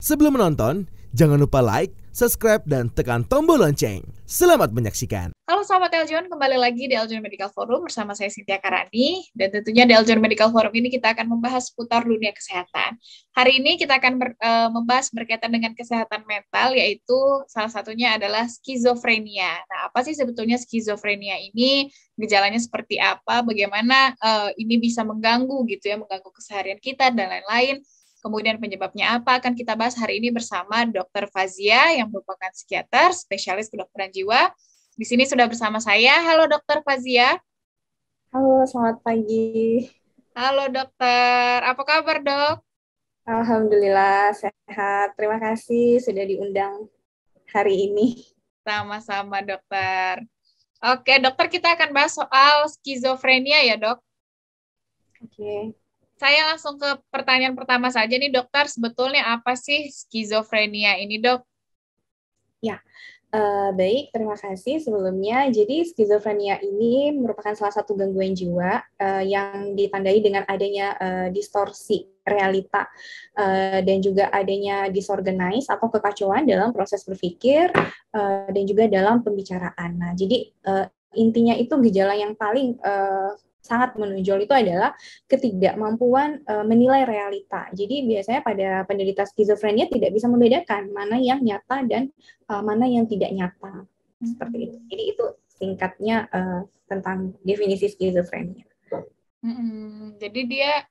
Sebelum menonton, jangan lupa like, subscribe, dan tekan tombol lonceng. Selamat menyaksikan. Halo Sobat Eljon, kembali lagi di Eljon Medical Forum bersama saya Cynthia Karani. Dan tentunya di Eljon Medical Forum ini kita akan membahas seputar dunia kesehatan. Hari ini kita akan membahas berkaitan dengan kesehatan mental, yaitu salah satunya adalah skizofrenia. Nah, apa sih sebetulnya skizofrenia ini? Gejalanya seperti apa? Bagaimana ini bisa mengganggu gitu ya, mengganggu keseharian kita dan lain-lain. Kemudian penyebabnya apa akan kita bahas hari ini bersama Dr. Fazia yang merupakan psikiater, spesialis kedokteran jiwa. Di sini sudah bersama saya. Halo Dr. Fazia. Halo, selamat pagi. Halo dokter, apa kabar dok? Alhamdulillah sehat. Terima kasih sudah diundang hari ini. Sama-sama dokter. Oke dokter, kita akan bahas soal skizofrenia ya dok. Oke. Saya langsung ke pertanyaan pertama saja nih dokter, sebetulnya apa sih skizofrenia ini dok? Ya, baik, terima kasih sebelumnya. Jadi skizofrenia ini merupakan salah satu gangguan jiwa yang ditandai dengan adanya distorsi realita dan juga adanya disorganize atau kekacauan dalam proses berpikir dan juga dalam pembicaraan. Nah, jadi intinya itu gejala yang paling sangat menonjol itu adalah ketidakmampuan menilai realita. Jadi biasanya pada penderita skizofrenia tidak bisa membedakan mana yang nyata dan mana yang tidak nyata. Seperti itu. Jadi itu singkatnya tentang definisi skizofrenia. Jadi dia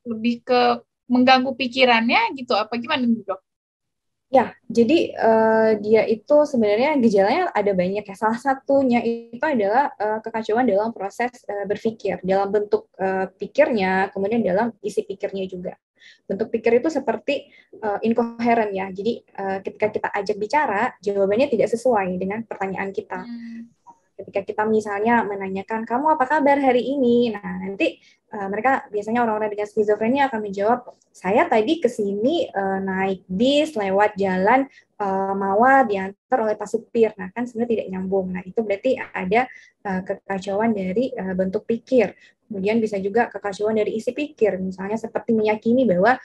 lebih ke mengganggu pikirannya gitu, apa gimana dok? Ya, jadi dia itu sebenarnya gejalanya ada banyak ya. Salah satunya itu adalah kekacauan dalam proses berpikir, dalam bentuk pikirnya, kemudian dalam isi pikirnya juga. Bentuk pikir itu seperti incoherent ya. Jadi ketika kita ajak bicara, jawabannya tidak sesuai dengan pertanyaan kita. Ketika kita misalnya menanyakan, kamu apa kabar hari ini? Nah, nanti mereka biasanya orang-orang dengan skizofrenia akan menjawab, saya tadi kesini naik bis, lewat jalan mawar, diantar oleh Pak Supir. Nah, kan sebenarnya tidak nyambung. Nah, itu berarti ada kekacauan dari bentuk pikir. Kemudian bisa juga kekacauan dari isi pikir, misalnya seperti meyakini bahwa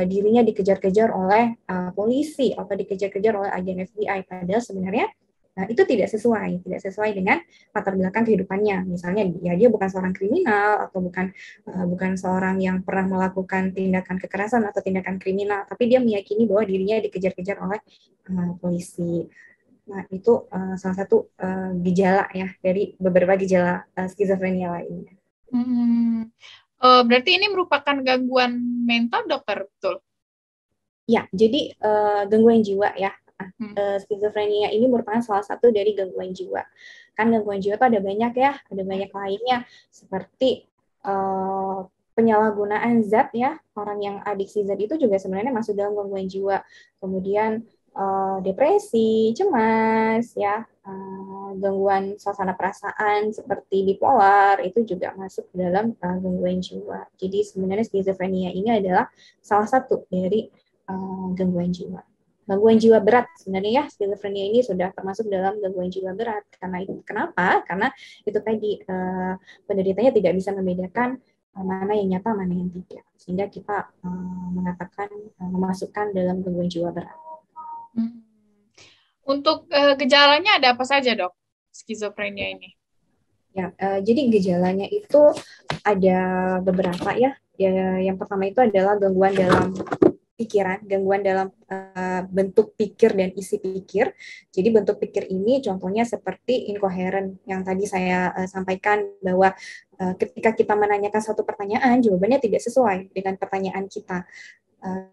dirinya dikejar-kejar oleh polisi atau dikejar-kejar oleh agen FBI. Padahal sebenarnya itu tidak sesuai dengan latar belakang kehidupannya. Misalnya dia bukan seorang kriminal atau bukan seorang yang pernah melakukan tindakan kekerasan atau tindakan kriminal, tapi dia meyakini bahwa dirinya dikejar-kejar oleh polisi. Nah, itu salah satu gejala ya dari beberapa gejala skizofrenia lainnya. Berarti ini merupakan gangguan mental, dokter, betul? Ya, jadi gangguan jiwa ya. Skizofrenia ini merupakan salah satu dari gangguan jiwa. Kan gangguan jiwa itu ada banyak ya, ada banyak lainnya seperti penyalahgunaan zat ya. Orang yang adiksi zat itu juga sebenarnya masuk dalam gangguan jiwa. Kemudian depresi, cemas ya, gangguan suasana perasaan seperti bipolar itu juga masuk dalam gangguan jiwa. Jadi sebenarnya skizofrenia ini adalah salah satu dari gangguan jiwa. Gangguan jiwa berat sebenarnya ya, skizofrenia ini sudah termasuk dalam gangguan jiwa berat. Karena itu kenapa? Karena itu tadi penderitanya tidak bisa membedakan mana yang nyata, mana yang tidak, sehingga kita mengatakan memasukkan dalam gangguan jiwa berat. Untuk gejalanya ada apa saja dok, skizofrenia ini? Ya, jadi gejalanya itu ada beberapa ya. Yang pertama itu adalah gangguan dalam pikiran, gangguan dalam bentuk pikir dan isi pikir. Jadi bentuk pikir ini contohnya seperti incoherent yang tadi saya sampaikan, bahwa ketika kita menanyakan satu pertanyaan, jawabannya tidak sesuai dengan pertanyaan kita.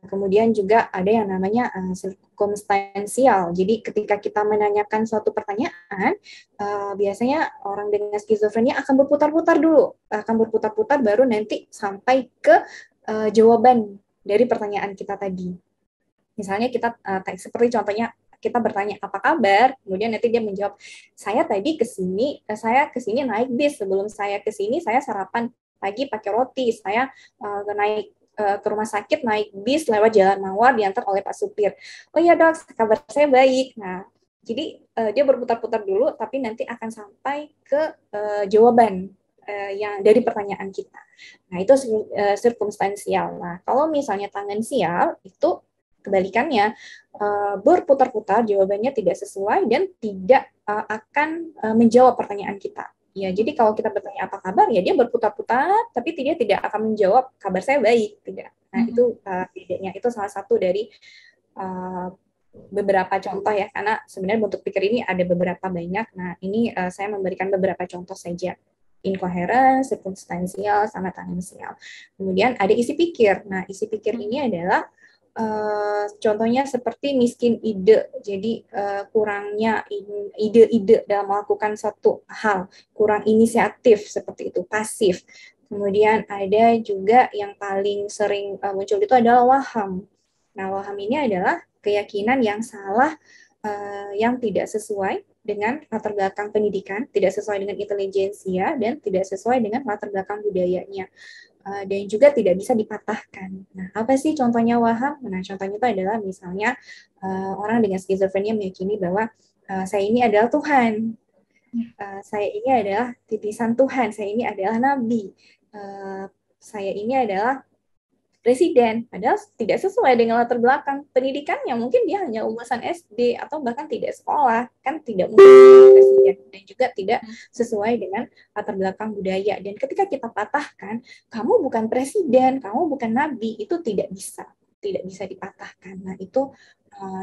Kemudian juga ada yang namanya circumstantial. Jadi ketika kita menanyakan suatu pertanyaan, biasanya orang dengan skizofrenia akan berputar-putar dulu, baru nanti sampai ke jawaban dari pertanyaan kita tadi. Misalnya kita seperti contohnya kita bertanya apa kabar, kemudian nanti dia menjawab, saya tadi kesini naik bis, sebelum saya kesini saya sarapan pagi pakai roti, saya naik ke rumah sakit naik bis lewat jalan mawar diantar oleh Pak Supir. Oh iya dok, kabar saya baik. Nah, jadi dia berputar-putar dulu, tapi nanti akan sampai ke jawaban yang dari pertanyaan kita. Nah, itu sirkumstansial. Nah, kalau misalnya tangensial itu kebalikannya, berputar-putar, jawabannya tidak sesuai dan tidak akan menjawab pertanyaan kita. Ya, jadi kalau kita bertanya apa kabar, ya dia berputar-putar, tapi dia tidak akan menjawab kabar saya baik, tidak. Nah, itu bedanya. Itu salah satu dari beberapa contoh ya, karena sebenarnya bentuk pikir ini ada beberapa banyak. Nah, ini saya memberikan beberapa contoh saja. Incoherent, circumstantial, sama tangensial. Kemudian ada isi pikir. Nah, isi pikir ini adalah contohnya seperti miskin ide, jadi kurangnya ide-ide dalam melakukan satu hal, kurang inisiatif seperti itu, pasif. Kemudian ada juga yang paling sering muncul itu adalah waham. Nah, waham ini adalah keyakinan yang salah, yang tidak sesuai dengan latar belakang pendidikan, tidak sesuai dengan intelijensia, dan tidak sesuai dengan latar belakang budayanya. Dan juga tidak bisa dipatahkan. Nah, apa sih contohnya waham? Nah, contohnya itu adalah misalnya orang dengan skizofrenia meyakini bahwa saya ini adalah Tuhan, saya ini adalah titisan Tuhan, saya ini adalah nabi, saya ini adalah presiden, padahal tidak sesuai dengan latar belakang pendidikannya. Mungkin dia hanya lulusan SD atau bahkan tidak sekolah, kan tidak mungkin presiden, dan juga tidak sesuai dengan latar belakang budaya. Dan ketika kita patahkan, kamu bukan presiden, kamu bukan nabi, itu tidak bisa dipatahkan. Nah, itu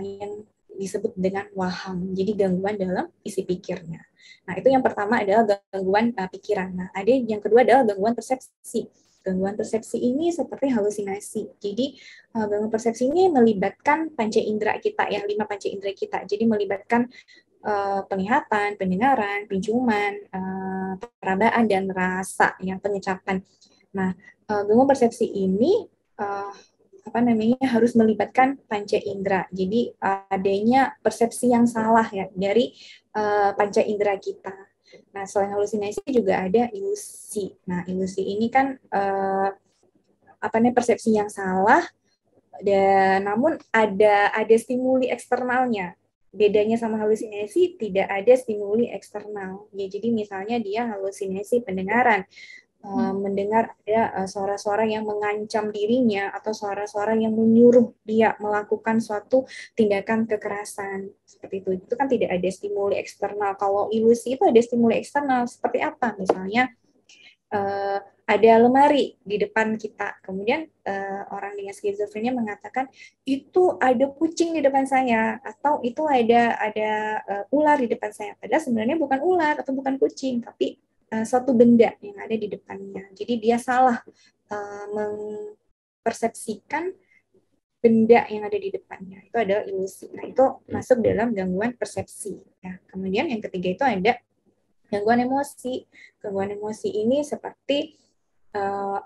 yang disebut dengan waham, jadi gangguan dalam isi pikirnya. Nah, itu yang pertama adalah gangguan pikiran. Nah, ada yang kedua adalah gangguan persepsi. Gangguan persepsi ini seperti halusinasi. Jadi gangguan persepsi ini melibatkan panca indera kita, ya 5 panca indera kita. Jadi melibatkan penglihatan, pendengaran, penciuman, perabaan, dan rasa, yang pengecapan. Nah, gangguan persepsi ini harus melibatkan panca indera. Jadi adanya persepsi yang salah ya dari panca indera kita. Nah, selain halusinasi juga ada ilusi. Nah, ilusi ini kan persepsi yang salah, dan namun ada stimuli eksternalnya. Bedanya sama halusinasi, tidak ada stimuli eksternal. Ya, jadi misalnya dia halusinasi pendengaran, mendengar ada suara-suara yang mengancam dirinya atau suara-suara yang menyuruh dia melakukan suatu tindakan kekerasan seperti itu kan tidak ada stimuli eksternal. Kalau ilusi itu ada stimuli eksternal. Seperti apa? Misalnya ada lemari di depan kita, kemudian orang dengan skizofrenia mengatakan itu ada kucing di depan saya, atau itu ada ular di depan saya. Padahal sebenarnya bukan ular atau bukan kucing, tapi suatu benda yang ada di depannya. Jadi dia salah mempersepsikan benda yang ada di depannya. Itu adalah ilusi. Nah, itu masuk dalam gangguan persepsi. Ya. Kemudian yang ketiga itu ada gangguan emosi. Gangguan emosi ini seperti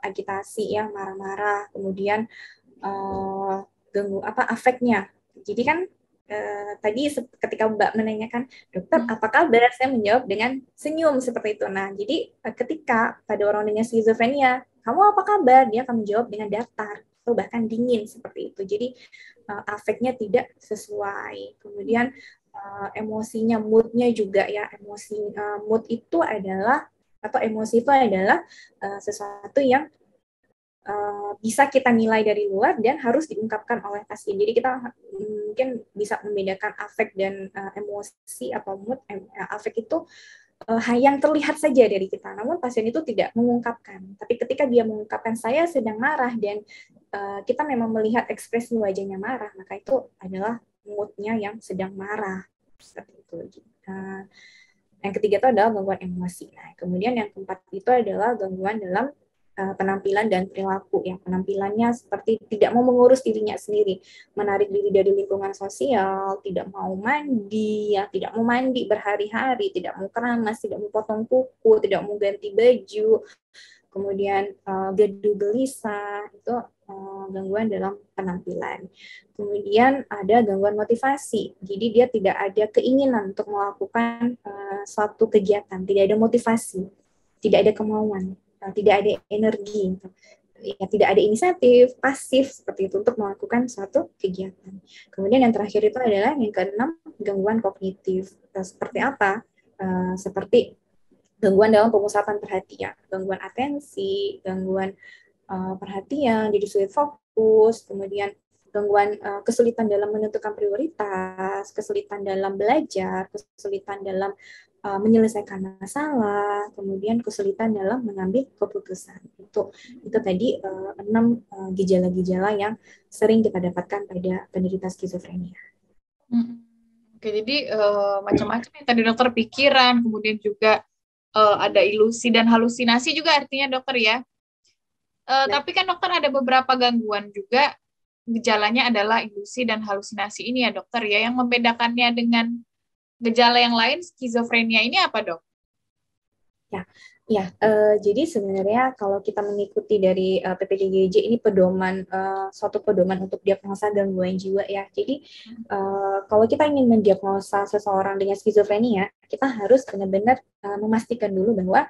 agitasi, yang marah-marah, kemudian afeknya. Jadi kan tadi ketika Mbak menanyakan, dokter apa kabar, saya menjawab dengan senyum seperti itu. Nah, jadi ketika pada orang dengan skizofrenia, kamu apa kabar, dia akan menjawab dengan datar atau bahkan dingin seperti itu. Jadi afeknya tidak sesuai. Kemudian emosinya, moodnya juga ya, mood itu adalah, atau emosi itu adalah sesuatu yang bisa kita nilai dari luar dan harus diungkapkan oleh pasien. Jadi kita mungkin bisa membedakan afek dan emosi atau mood. Afek itu yang terlihat saja dari kita, namun pasien itu tidak mengungkapkan. Tapi ketika dia mengungkapkan saya sedang marah dan kita memang melihat ekspresi wajahnya marah, maka itu adalah moodnya yang sedang marah. Seperti itu. Yang ketiga itu adalah gangguan emosi. Nah, kemudian yang keempat itu adalah gangguan dalam penampilan dan perilaku. Yang penampilannya seperti tidak mau mengurus dirinya sendiri, menarik diri dari lingkungan sosial, tidak mau mandi, ya tidak mau mandi berhari-hari, tidak mau keramas, tidak mau potong kuku, tidak mau ganti baju, kemudian gaduh gelisah, itu gangguan dalam penampilan. Kemudian ada gangguan motivasi, jadi dia tidak ada keinginan untuk melakukan suatu kegiatan, tidak ada motivasi, tidak ada kemauan. tidak ada energi, ya tidak ada inisiatif, pasif seperti itu untuk melakukan suatu kegiatan. Kemudian yang terakhir itu adalah yang keenam, gangguan kognitif. Seperti apa? Seperti gangguan dalam pemusatan perhatian, gangguan atensi, gangguan perhatian, jadi sulit fokus, kemudian gangguan kesulitan dalam menentukan prioritas, kesulitan dalam belajar, kesulitan dalam menyelesaikan masalah, kemudian kesulitan dalam mengambil keputusan. Itu tadi 6 gejala-gejala yang sering kita dapatkan pada penderita skizofrenia. Oke, jadi macam-macam yang tadi dokter, pikiran, kemudian juga ada ilusi dan halusinasi juga artinya dokter ya. Tapi kan dokter ada beberapa gangguan juga gejalanya adalah ilusi dan halusinasi ini ya dokter ya. Yang membedakannya dengan gejala yang lain, skizofrenia ini apa dok? Jadi sebenarnya kalau kita mengikuti dari PPDGJ ini suatu pedoman untuk diagnosa gangguan jiwa ya. Jadi kalau kita ingin mendiagnosa seseorang dengan skizofrenia, kita harus benar-benar memastikan dulu bahwa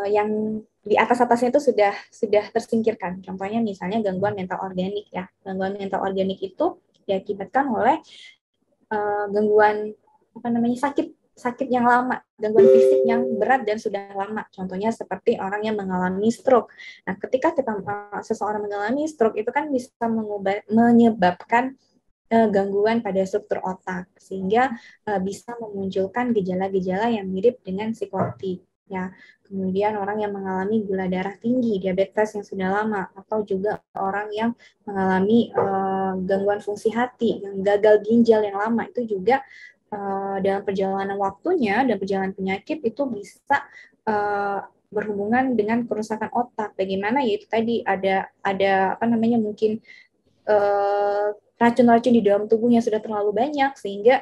yang di atasnya itu sudah tersingkirkan. Contohnya misalnya gangguan mental organik ya. Gangguan mental organik itu diakibatkan oleh gangguan sakit yang lama, gangguan fisik yang berat dan sudah lama. Contohnya seperti orang yang mengalami stroke. Nah, ketika seseorang mengalami stroke itu kan bisa menyebabkan gangguan pada struktur otak sehingga bisa memunculkan gejala-gejala yang mirip dengan psikotik ya. Kemudian orang yang mengalami gula darah tinggi, diabetes yang sudah lama, atau juga orang yang mengalami gangguan fungsi hati, yang gagal ginjal yang lama, itu juga dalam perjalanan waktunya dan perjalanan penyakit itu bisa berhubungan dengan kerusakan otak. Bagaimana yaitu tadi ada mungkin racun-racun di dalam tubuhnya sudah terlalu banyak sehingga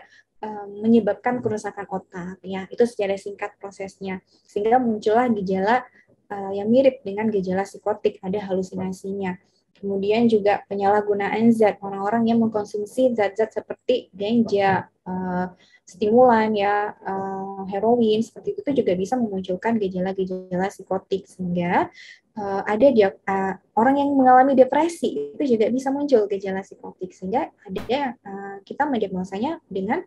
menyebabkan kerusakan otak ya. Itu secara singkat prosesnya, sehingga muncullah gejala yang mirip dengan gejala psikotik, ada halusinasinya. Kemudian juga penyalahgunaan zat, orang-orang yang mengkonsumsi zat-zat seperti ganja, stimulan ya, heroin seperti itu juga bisa memunculkan gejala-gejala psikotik, sehingga orang yang mengalami depresi itu juga bisa muncul gejala psikotik, sehingga ada kita mendiagnosanya dengan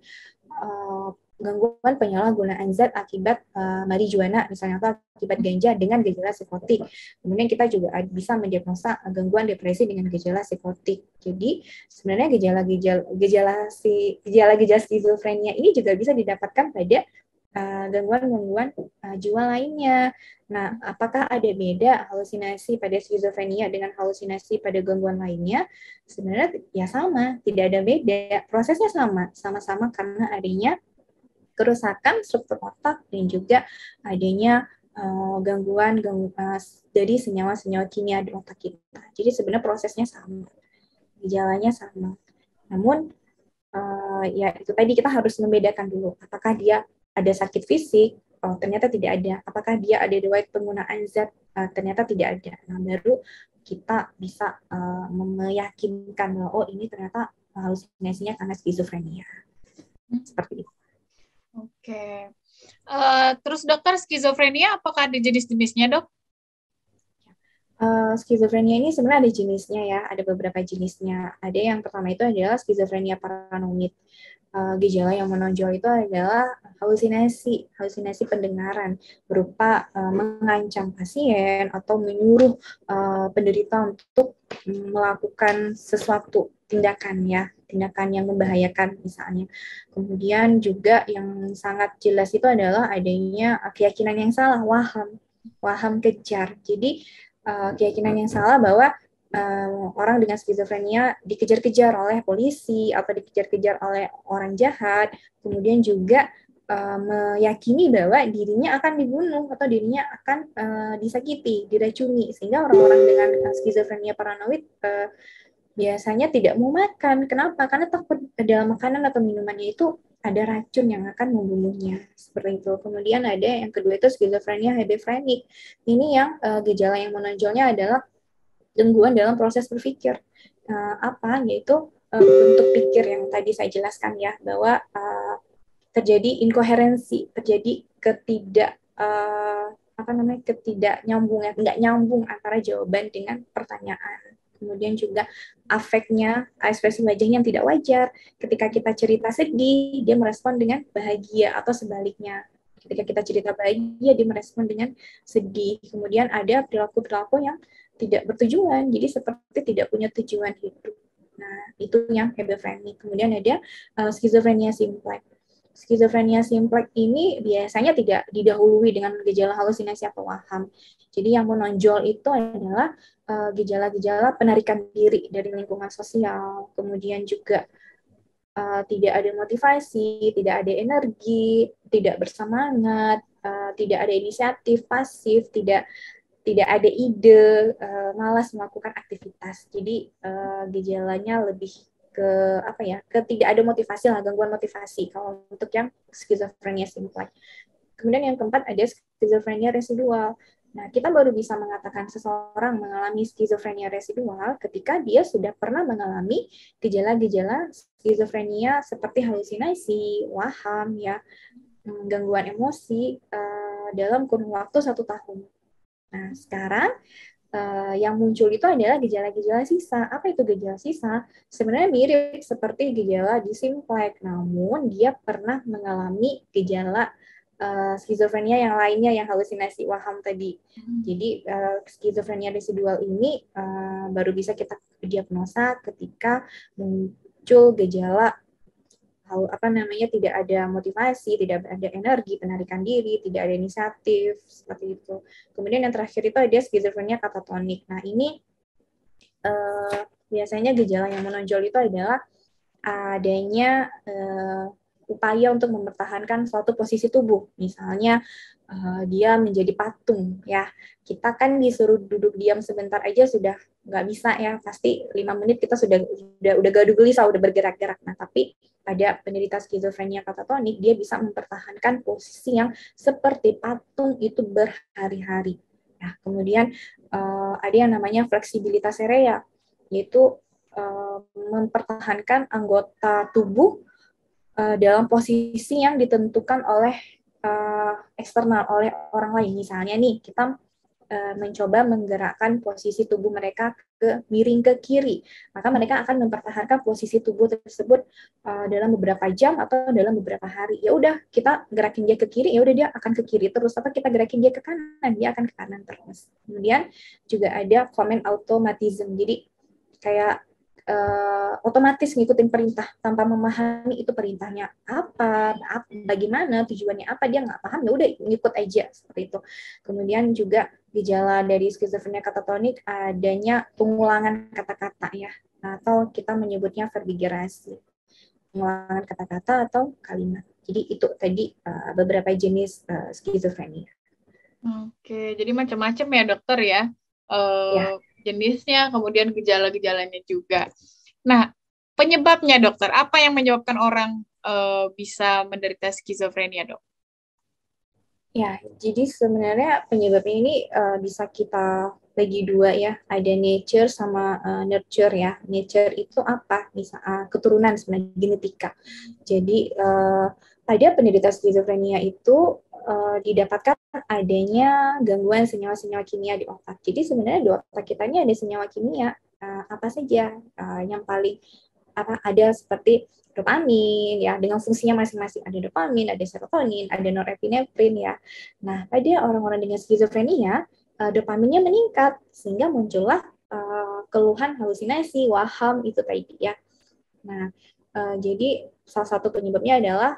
gangguan penyalahgunaan zat akibat marijuana misalnya atau akibat ganja dengan gejala psikotik. Kemudian kita juga bisa mendiagnosa gangguan depresi dengan gejala psikotik. Jadi sebenarnya gejala skizofrenia ini juga bisa didapatkan pada gangguan-gangguan jiwa lainnya. Nah, apakah ada beda halusinasi pada skizofrenia dengan halusinasi pada gangguan lainnya? Sebenarnya ya sama, tidak ada beda. Prosesnya sama-sama karena adanya kerusakan struktur otak dan juga adanya gangguan dari senyawa-senyawa kimia di otak kita. Jadi sebenarnya prosesnya sama, gejalanya sama. Namun ya itu tadi kita harus membedakan dulu, apakah dia ada sakit fisik, ternyata tidak ada. Apakah dia ada riwayat penggunaan zat, ternyata tidak ada. Nah, baru kita bisa meyakinkan bahwa ini ternyata halusinasinya karena skizofrenia. Seperti itu. Oke. Terus dokter, skizofrenia apakah ada jenis-jenisnya dok? Skizofrenia ini sebenarnya ada jenisnya ya, ada beberapa jenisnya. Ada yang pertama itu adalah skizofrenia paranoid. Gejala yang menonjol itu adalah halusinasi pendengaran berupa mengancam pasien atau menyuruh penderita untuk melakukan sesuatu tindakan yang membahayakan misalnya. Kemudian juga yang sangat jelas itu adalah adanya keyakinan yang salah, waham kejar. Jadi keyakinan yang salah bahwa orang dengan skizofrenia dikejar-kejar oleh polisi atau dikejar-kejar oleh orang jahat, kemudian juga meyakini bahwa dirinya akan dibunuh atau dirinya akan disakiti, diracuni, sehingga orang-orang dengan skizofrenia paranoid biasanya tidak mau makan. Kenapa? Karena takut dalam makanan atau minumannya itu ada racun yang akan membunuhnya. Seperti itu. Kemudian ada yang kedua itu skizofrenia hebefrenik. Ini yang gejala yang menonjolnya adalah gangguan dalam proses berpikir. Yaitu bentuk pikir yang tadi saya jelaskan ya, bahwa terjadi inkoherensi, terjadi ketidaknyambungan, nggak nyambung antara jawaban dengan pertanyaan. Kemudian juga afeknya, ekspresi wajahnya yang tidak wajar. Ketika kita cerita sedih, dia merespon dengan bahagia atau sebaliknya. Ketika kita cerita bahagia, dia merespon dengan sedih. Kemudian ada perilaku-perilaku yang tidak bertujuan, jadi seperti tidak punya tujuan hidup. Nah, itu yang hebephrenic. Kemudian ada skizofrenia simplex. Skizofrenia simplex ini biasanya tidak didahului dengan gejala halusinasi atau waham. Jadi yang menonjol itu adalah gejala-gejala penarikan diri dari lingkungan sosial, kemudian juga tidak ada motivasi, tidak ada energi, tidak bersemangat, tidak ada inisiatif, pasif, tidak ada ide, malas melakukan aktivitas. Jadi gejalanya lebih ke tidak ada motivasi lah, gangguan motivasi kalau untuk yang skizofrenia simplex. Kemudian yang keempat ada skizofrenia residual. Nah, kita baru bisa mengatakan seseorang mengalami skizofrenia residual ketika dia sudah pernah mengalami gejala-gejala skizofrenia seperti halusinasi, waham, ya, gangguan emosi dalam kurun waktu 1 tahun. Nah, sekarang yang muncul itu adalah gejala-gejala sisa. Apa itu gejala sisa? Sebenarnya mirip seperti gejala di simplex, namun dia pernah mengalami gejala skizofrenia yang lainnya yang halusinasi waham tadi. Jadi skizofrenia residual ini baru bisa kita diagnosa ketika muncul gejala tidak ada motivasi, tidak ada energi, penarikan diri, tidak ada inisiatif, seperti itu. Kemudian yang terakhir itu ada skizofrenia katatonik. Nah, ini biasanya gejala yang menonjol itu adalah adanya upaya untuk mempertahankan suatu posisi tubuh. Misalnya dia menjadi patung, ya. Kita kan disuruh duduk diam sebentar aja sudah nggak bisa, ya. Pasti 5 menit kita sudah gaduh gelisah, udah bergerak-gerak. Nah, tapi pada penderita skizofrenia katatonik, dia bisa mempertahankan posisi yang seperti patung itu berhari-hari. Nah, kemudian ada yang namanya fleksibilitas area, yaitu mempertahankan anggota tubuh dalam posisi yang ditentukan oleh eksternal, oleh orang lain. Misalnya nih, kita mencoba menggerakkan posisi tubuh mereka miring ke kiri, maka mereka akan mempertahankan posisi tubuh tersebut dalam beberapa jam atau dalam beberapa hari. Ya udah, kita gerakin dia ke kiri, ya udah dia akan ke kiri terus. Atau kita gerakin dia ke kanan, dia akan ke kanan terus. Kemudian juga ada command automatism. Jadi kayak otomatis ngikutin perintah tanpa memahami itu perintahnya apa, bagaimana, tujuannya apa, dia nggak paham, ya udah ngikut aja, seperti itu. Kemudian juga gejala dari skizofrenia katatonik adanya pengulangan kata-kata, ya, atau kita menyebutnya verbigerasi, pengulangan kata-kata atau kalimat. Jadi itu tadi beberapa jenis skizofrenia. Oke, jadi macam-macam ya dokter ya. Ya. Jenisnya, kemudian gejala-gejalanya juga. Nah, penyebabnya dokter, apa yang menyebabkan orang bisa menderita skizofrenia, dok? Ya, jadi sebenarnya penyebabnya ini bisa kita bagi dua, ya. Ada nature sama nurture, ya. Nature itu apa? Bisa keturunan sebenarnya, genetika. Jadi pada penderita skizofrenia itu didapatkan adanya gangguan senyawa-senyawa kimia di otak. Jadi sebenarnya di otak kita ini ada senyawa kimia apa saja yang paling ada seperti dopamin, ya, dengan fungsinya masing-masing. Ada dopamin, ada serotonin, ada norepinefrin, ya. Nah, pada orang-orang dengan skizofrenia dopaminnya meningkat sehingga muncullah keluhan halusinasi, waham itu tadi, ya. Nah, jadi salah satu penyebabnya adalah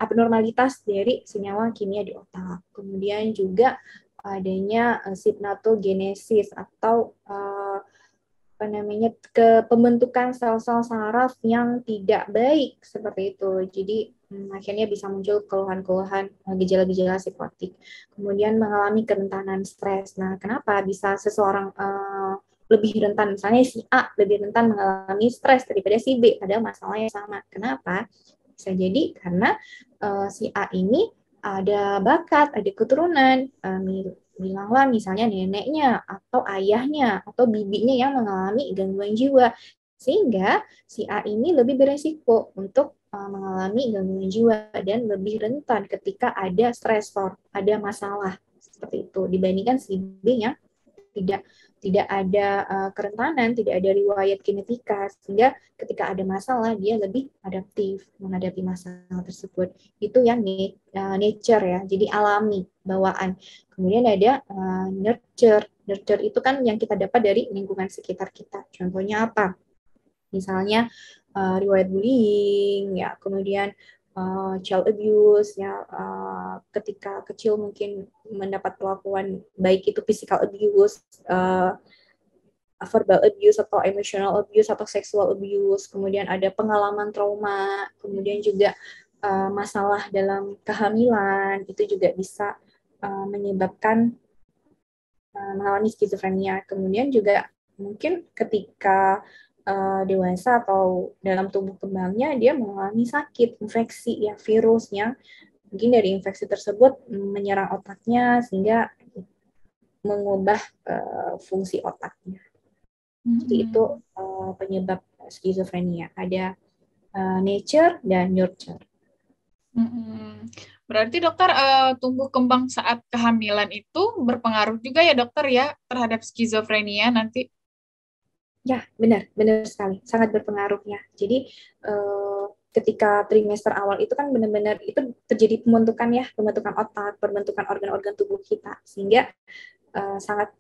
abnormalitas dari senyawa kimia di otak. Kemudian juga adanya synaptogenesis atau pembentukan sel-sel saraf yang tidak baik, seperti itu. Jadi akhirnya bisa muncul keluhan-keluhan, gejala-gejala psikotik. Kemudian mengalami kerentanan stres. Nah, kenapa bisa seseorang lebih rentan, misalnya si A lebih rentan mengalami stres daripada si B, padahal masalahnya sama. Kenapa? Bisa jadi karena si A ini ada bakat, ada keturunan, bilanglah misalnya neneknya atau ayahnya atau bibinya yang mengalami gangguan jiwa, sehingga si A ini lebih beresiko untuk mengalami gangguan jiwa dan lebih rentan ketika ada stresor, ada masalah seperti itu dibandingkan si B yang tidak ada kerentanan, tidak ada riwayat genetika, sehingga ketika ada masalah dia lebih adaptif menghadapi masalah tersebut. Itu yang nature ya, jadi alami, bawaan. Kemudian ada nurture. Nurture itu kan yang kita dapat dari lingkungan sekitar kita. Contohnya apa? Misalnya riwayat bullying, ya, kemudian child abuse, ya, ketika kecil mungkin mendapat perlakuan baik itu physical abuse, verbal abuse atau emotional abuse atau sexual abuse, kemudian ada pengalaman trauma, kemudian juga masalah dalam kehamilan itu juga bisa menyebabkan mengalami skizofrenia. Kemudian juga mungkin ketika dewasa atau dalam tubuh kembangnya dia mengalami sakit, infeksi ya, virusnya mungkin dari infeksi tersebut menyerang otaknya sehingga mengubah fungsi otaknya. Jadi itu penyebab skizofrenia, ada nature dan nurture. Berarti dokter, tumbuh kembang saat kehamilan itu berpengaruh juga ya dokter ya terhadap skizofrenia nanti? Ya, benar sekali, sangat berpengaruh ya. Jadi ketika trimester awal itu kan benar-benar itu terjadi pembentukan otak, pembentukan organ-organ tubuh kita, sehingga sangat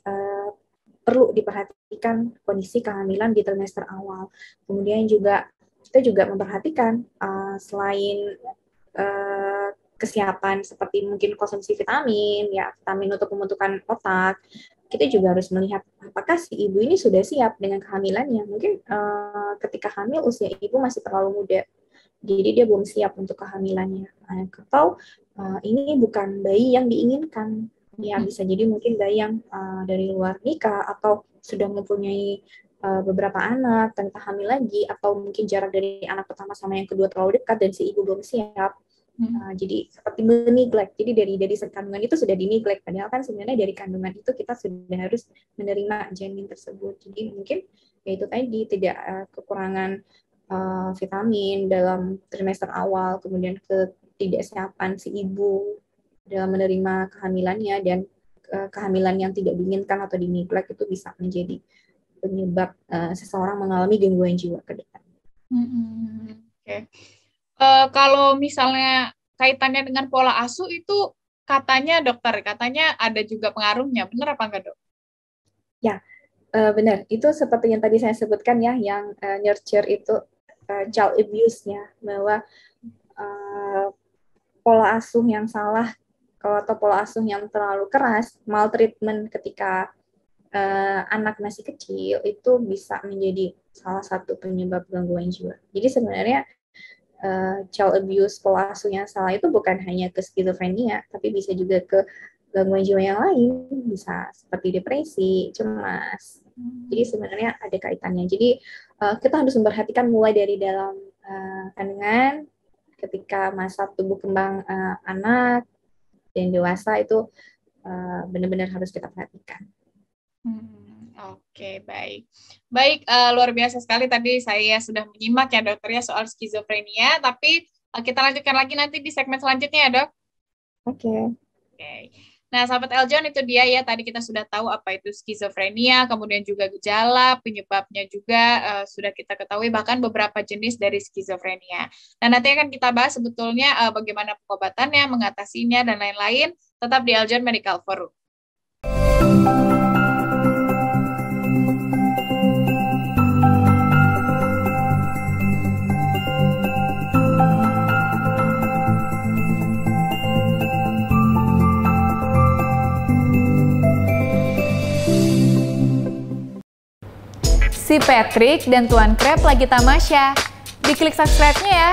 perlu diperhatikan kondisi kehamilan di trimester awal. Kemudian juga kita juga memperhatikan selain kesiapan seperti mungkin konsumsi vitamin, ya vitamin untuk pembentukan otak, kita juga harus melihat apakah si ibu ini sudah siap dengan kehamilannya. Mungkin ketika hamil usia ibu masih terlalu muda, jadi dia belum siap untuk kehamilannya. Atau ini bukan bayi yang diinginkan, ya bisa jadi mungkin bayi yang dari luar nikah atau sudah mempunyai beberapa anak, ternyata hamil lagi, atau mungkin jarak dari anak pertama sama yang kedua terlalu dekat dan si ibu belum siap. Jadi seperti neglect. Jadi dari kandungan itu sudah di-neglect. Padahal kan sebenarnya dari kandungan itu kita sudah harus menerima janin tersebut. Jadi mungkin ya itu tadi tidak kekurangan vitamin dalam trimester awal, kemudian ketidaksiapan si ibu dalam menerima kehamilannya, dan kehamilan yang tidak diinginkan atau di-neglect itu bisa menjadi penyebab seseorang mengalami gangguan jiwa ke depan. Oke. Kalau misalnya kaitannya dengan pola asuh itu katanya ada juga pengaruhnya, benar apa enggak dok? Ya, benar. Itu seperti yang tadi saya sebutkan ya, yang nurture itu child abuse-nya, bahwa pola asuh yang salah atau pola asuh yang terlalu keras, maltreatment ketika anak masih kecil itu bisa menjadi salah satu penyebab gangguan jiwa. Jadi sebenarnya child abuse, pola asuh yang salah itu bukan hanya ke skizofrenia, tapi bisa juga ke gangguan jiwa yang lain, bisa seperti depresi, cemas. Jadi sebenarnya ada kaitannya. Jadi kita harus memperhatikan mulai dari dalam kandungan, ketika masa tumbuh kembang anak dan dewasa itu benar-benar harus kita perhatikan. Oke, baik. Luar biasa sekali tadi saya sudah menyimak ya dokter ya soal skizofrenia, tapi kita lanjutkan lagi nanti di segmen selanjutnya ya dok. Oke. Nah, sahabat Eljon, itu dia ya, tadi kita sudah tahu apa itu skizofrenia, kemudian juga gejala, penyebabnya juga sudah kita ketahui, bahkan beberapa jenis dari skizofrenia. Nah, nanti akan kita bahas sebetulnya bagaimana pengobatannya, mengatasinya, dan lain-lain, tetap di Eljon Medical Forum. Si Patrick dan Tuan Crab lagi tamasya. Diklik subscribe-nya ya.